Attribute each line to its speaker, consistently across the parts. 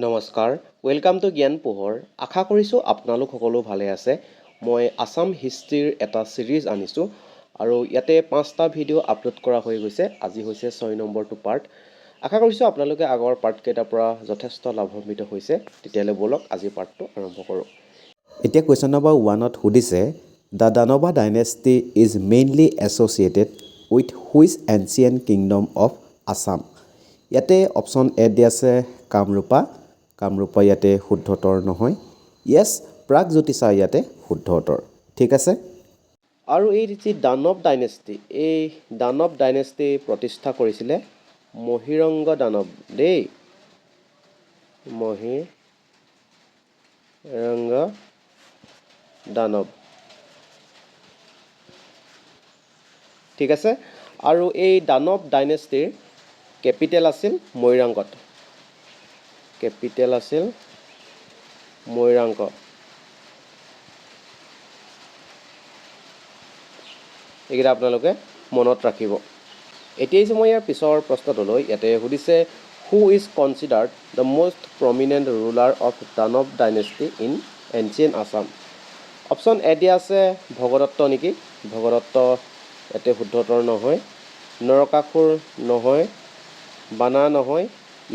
Speaker 1: নমস্কাৰ, welcome to জ্ঞান পোহৰ। আশা কৰিছোঁ আপোনালোক সকলো ভালে আছে। মই আছাম হিষ্ট্ৰীৰ এটা ছিৰিজ আনিছোঁ আৰু ইয়াতে 5টা ভিডিঅ' আপলোড কৰা হৈ গৈছে। আজি হৈছে 6 নম্বৰটো পাৰ্ট। আশা কৰিছোঁ আপোনালোকে আগৰ পাৰ্টকেইটাৰ পৰা যথেষ্ট লাভান্বিত হৈছে। তেতিয়াহ'লে ব'লক আজি পাৰ্টটো আৰম্ভ কৰোঁ। এতিয়া কুৱেশ্যন নম্বৰ 1ত সুধিছে, the Danava dynasty is mainly associated with which ancient kingdom of Assam. ইয়াতে অপশ্যন এ দিয়া আছে কামৰূপা। কামৰূপা ইয়াতে শুদ্ধতৰ নহয়। য়েছ, প্ৰাগজ্যোতিষা ইয়াতে শুদ্ধতৰ। ঠিক আছে। আৰু এই যি দানৱ ডাইনেষ্টি, এই দানৱ ডাইনেষ্টি প্ৰতিষ্ঠা কৰিছিলে মহিৰংগ দানৱ দেই। মহিৰংগ দানৱ। ঠিক আছে। আৰু এই দানৱ ডাইনেষ্টিৰ কেপিটেল আছিল মৈৰাংকত। কেপিটেল আছিল মৈৰাংক। এইকেইটা আপোনালোকে মনত ৰাখিব। এতিয়া মই ইয়াৰ পিছৰ প্ৰশ্নটোলৈ ইয়াতে সুধিছে, who is considered the most prominent ruler of Danava dynasty in ancient Assam. Option A দিয়া আছে ভগদত্ত নেকি। ভগদত্ত ইয়াতে শুদ্ধতৰ নহয়। নৰকাসুৰ নহয়। বানা নহয়।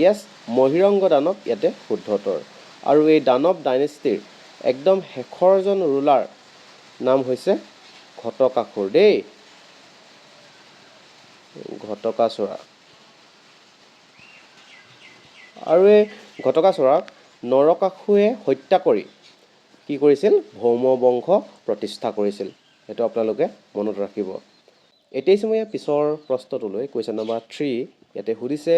Speaker 1: য়েছ, মহিৰংগ দানৱ ইয়াতে শুদ্ধতৰ। আৰু এই দানৱ ডাইনেষ্টিৰ একদম শেষৰজন ৰুলাৰ নাম হৈছে ঘটকাসুৰ দেই। ঘটকাসুৰ। আৰু এই ঘটকাসুৰক নৰকাসুৰে হত্যা কৰি কি কৰিছিল? ভৌম বংশ প্ৰতিষ্ঠা কৰিছিল। সেইটো আপোনালোকে মনত ৰাখিব। এতিয়া মই পিছৰ প্ৰশ্নটোলৈ কুৱেশ্যন নম্বৰ 3 ইয়াতে সুধিছে,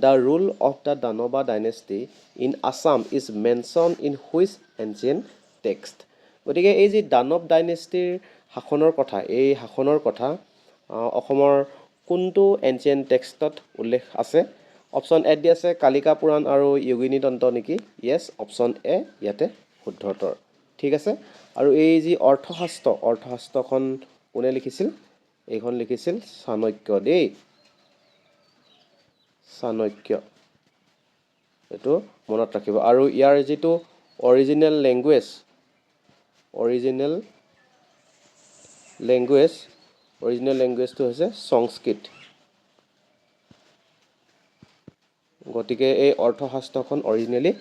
Speaker 1: the rule of the Danava dynasty in Assam is mention in which ancient text. গতিকে এই যি দানৱ ডাইনেষ্টিৰ শাসনৰ কথা, এই শাসনৰ কথা অসমৰ কোনটো এনচিয়েণ্ট টেক্সটত উল্লেখ আছে? অপশ্যন এ দি আছে কালিকা পুৰাণ আৰু য়োগিনী তন্ত্ৰ নেকি। য়েছ, অপশ্যন এ ইয়াতে শুদ্ধতৰ। ঠিক আছে। আৰু এই যি অৰ্থশাস্ত্ৰখন কোনে লিখিছিল? এইখন লিখিছিল চাণক্য দেই। চাণক্য, এইটো মনত ৰাখিব। আৰু ইয়াৰ যিটো অৰিজিনেল লেংগুৱেজটো হৈছে সংস্কৃত। গতিকে এই অৰ্থশাস্ত্ৰখন অৰিজিনেলি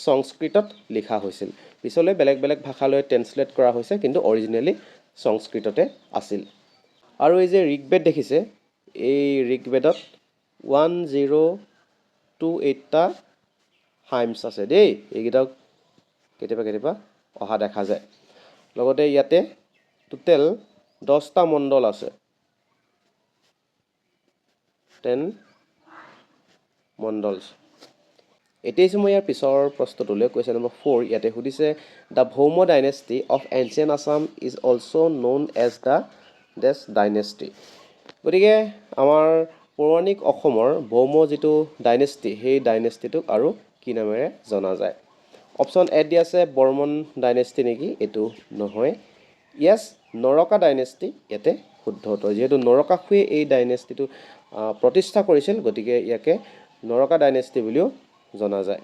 Speaker 1: সংস্কৃতত লিখা হৈছিল। পিছলৈ বেলেগ বেলেগ ভাষালৈ ট্ৰেন্সলেট কৰা হৈছে, কিন্তু অৰিজিনেলি সংস্কৃততে আছিল। আৰু এই যে ঋগ্বেদ দেখিছে, এই ঋগ্বেদত 1028টা হাইমছ আছে দেই। এইকেইটাও কেতিয়াবা অহা দেখা যায়। লগতে ইয়াতে টোটেল 10টা মণ্ডল আছে। 10 মণ্ডলছ। এতিয়া মই ইয়াৰ পিছৰ প্ৰশ্নটোলৈ কুৱেশ্যন নম্বৰ 4 ইয়াতে সুধিছে, the Bhauma dynasty of ancient Assam is also' known as the dash dynasty. গতিকে আমাৰ পৌৰাণিক অসমৰ ভৌম যিটো ডাইনেষ্টি, সেই ডাইনেষ্টিটোক আৰু কি নামেৰে জনা যায়? অপশ্যন এ দি আছে বৰ্মন ডাইনেষ্টি নেকি। এইটো নহয়। য়েছ, নৰকা ডাইনেষ্টি ইয়াতে শুদ্ধতৰ। যিহেতু নৰকাসুৰে এই ডাইনেষ্টিটো প্ৰতিষ্ঠা কৰিছিল, গতিকে ইয়াকে নৰকা ডাইনেষ্টি বুলিও জনা যায়।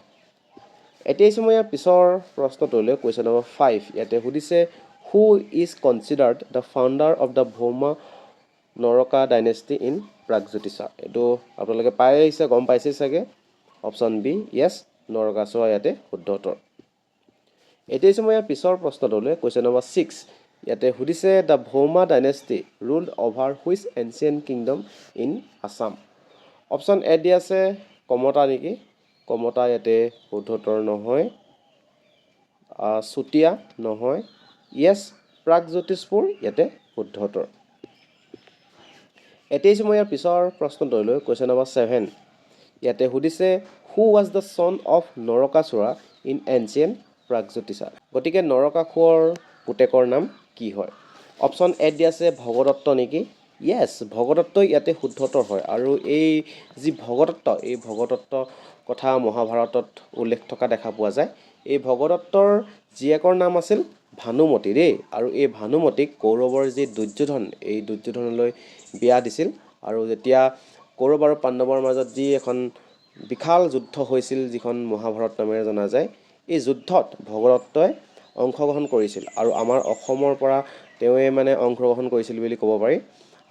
Speaker 1: এতিয়া মই ইয়াৰ পিছৰ প্ৰশ্নটোলৈ কুৱেশ্যন নম্বৰ 5 ইয়াতে সুধিছে, who is considered the founder of the Bhauma Naraka dynasty in Pragjyotisha. এইটো আপোনালোকে গম পাইছে চাগে। অপশ্যন বি, য়েছ, নৰকাসুৰ ইয়াতে শুদ্ধতৰ। এতিয়া মই ইয়াৰ পিছৰ প্ৰশ্নটোলৈ কুৱেশ্যন নম্বৰ 6 ইয়াতে সুধিছে, the Bhauma dynasty ruled over which ancient kingdom in Assam. Option A দি আছে কমতা নেকি। কমতা ইয়াতে শুদ্ধতৰ নহয়। চুতীয়া নহয়। য়েছ, প্ৰাগজ্যোতিষপুৰ ইয়াতে শুদ্ধতৰ। এতিয়া মই ইয়াৰ পিছৰ প্ৰশ্নটোলৈ কুৱেশ্যন নম্বৰ 7 ইয়াতে সুধিছে, who was the son of Narakasura in ancient Pragjyotisha. গতিকে নৰকাসুৰৰ পুতেকৰ নাম কি হয়? অপশ্যন এ দি আছে ভগদত্ত নেকি। য়েছ, ভগদত্ত ইয়াতে শুদ্ধতৰ হয়। আৰু এই যি ভগদত্ত, এই ভগদত্ত কথা মহাভাৰতত উল্লেখ থকা দেখা পোৱা যায়। এই ভগদত্তৰ জীয়েকৰ নাম আছিল ভানুমতী দেই। আৰু এই ভানুমতীক কৌৰৱৰ যি দুৰ্যোধন, এই দুৰ্যোধনলৈ বিয়া দিছিল। আৰু যেতিয়া কৌৰৱ আৰু পাণ্ডৱৰ মাজত যি এখন বিশাল যুদ্ধ হৈছিল যিখন মহাভাৰত নামেৰে জনা যায়। এই যুদ্ধত ভগদত্তই অংশগ্ৰহণ কৰিছিল আৰু আমাৰ অসমৰ পৰা তেওঁৱে মানে অংশগ্ৰহণ কৰিছিল বুলি ক'ব পাৰি।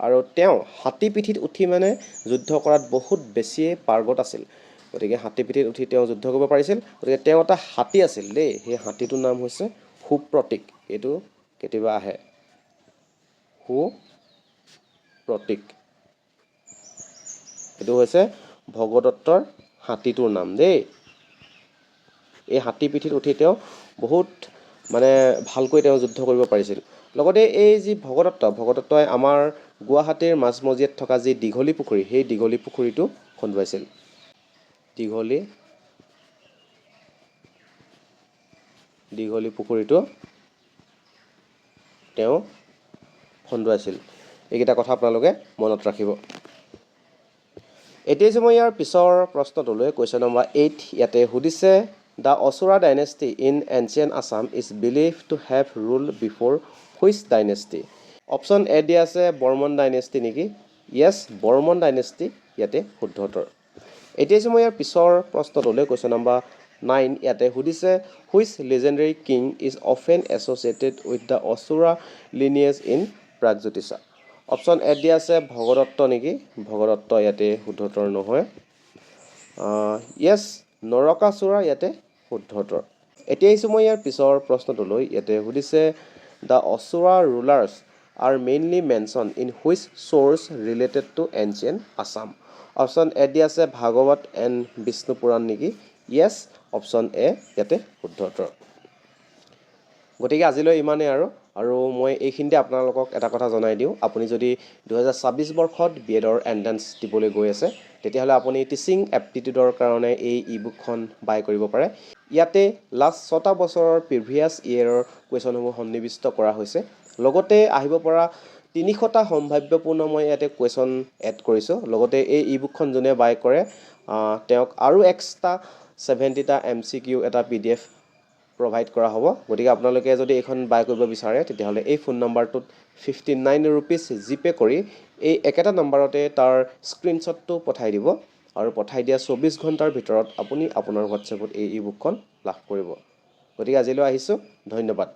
Speaker 1: আৰু তেওঁ হাতী পিঠিত উঠি মানে যুদ্ধ কৰাত বহুত বেছিয়ে পাৰ্গত আছিল। গতিকে হাতী পিঠিত উঠি তেওঁ যুদ্ধ কৰিব পাৰিছিল। গতিকে তেওঁ এটা হাতী আছিল দেই, সেই হাতীটোৰ নাম হৈছে সুপ্ৰতীক। এইটো কেতিয়াবা আহে, সুপ্ৰতীক। এইটো হৈছে ভগদত্তৰ হাতীটোৰ নাম দেই। এই হাতী পিঠিত উঠি তেওঁ বহুত মানে ভালকৈ তেওঁ যুদ্ধ কৰিব পাৰিছিল। লগতে এই যি ভগদত্তই আমাৰ গুৱাহাটীৰ মাজমজিয়াত থকা যি দীঘলী পুখুৰী, সেই দীঘলী পুখুৰীটো খন্দুৱাইছিল। দীঘলী পুখুৰীটো তেওঁ খন্দুৱাইছিল। এইকেইটা কথা আপোনালোকে মনত ৰাখিব। এতিয়া যে মই ইয়াৰ পিছৰ প্ৰশ্নটোলৈ কুৱেশ্যন নম্বৰ 8 ইয়াতে সুধিছে, the Asura dynasty in ancient Assam is believed to have rule before which dynasty? Option A দিয়া আছে বৰ্মন ডাইনেষ্টি নেকি? য়েছ, বৰ্মন ডাইনেষ্টি ইয়াতে শুদ্ধ উত্তৰ। এতিয়া যে মই ইয়াৰ পিছৰ প্ৰশ্নটোলৈ কুৱেশ্যন নম্বৰ 9 ইয়াতে সুধিছে, which legendary king is often associated with the Asura lineage in Pragjyotisha? Option A দিয়া আছে ভগদত্ত নেকি? ভগদত্ত ইয়াতে শুদ্ধ উত্তৰ নহয়। য়েছ, নৰকাসুৰা ইয়াতে শুদ্ধ উত্তৰ। এতিয়া আহিছোঁ মই ইয়াৰ পিছৰ প্ৰশ্নটোলৈ। ইয়াতে সুধিছে, the Asura rulers are mainly mention in which sources related to ancient Assam? Option A দিয়া আছে ভাগৱত এণ্ড বিষ্ণু পুৰাণ নেকি? য়েছ, অপশ্যন এ ইয়াতে শুদ্ধ উত্তৰ। গতিকে আজিলৈ ইমানেই আৰু মই এইখিনিতে আপোনালোকক এটা কথা জনাই দিওঁ, আপুনি যদি 2026 বৰ্ষত BEd-ৰ এণ্ট্ৰেঞ্চ দিবলৈ গৈ আছে, তেতিয়াহ'লে আপুনি টিচিং এপ্টিটিউডৰ কাৰণে এই ই বুকখন বাই কৰিব পাৰে। ইয়াতে লাষ্ট 6টা বছৰৰ প্ৰিভিয়াছ ইয়েৰৰ কুৱেশ্যনসমূহ সন্নিৱিষ্ট কৰা হৈছে। লগতে আহিব পৰা 300টা সম্ভাৱ্যপূৰ্ণ মই ইয়াতে কুৱেশ্যন এড কৰিছোঁ। লগতে এই ই বুকখন যোনে বাই কৰে তেওঁক আৰু এক্সট্ৰা 70টা MCQ এটা PDF প্ৰভাইড কৰা হ'ব। গতিকে আপোনালোকে যদি এইখন বাই কৰিব বিচাৰে, তেতিয়াহ'লে এই ফোন নম্বৰটোত 59 ৰুপিজ জিপে' কৰি এই একেটা নম্বৰতে তাৰ স্ক্ৰীনশ্বটটো পঠাই দিব আৰু পঠাই দিয়া 24 ঘণ্টাৰ ভিতৰত আপুনি আপোনাৰ হোৱাটছএপত এই ই বুকখন লাভ কৰিব। গতিকে আজিলৈ আহিছোঁ, ধন্যবাদ।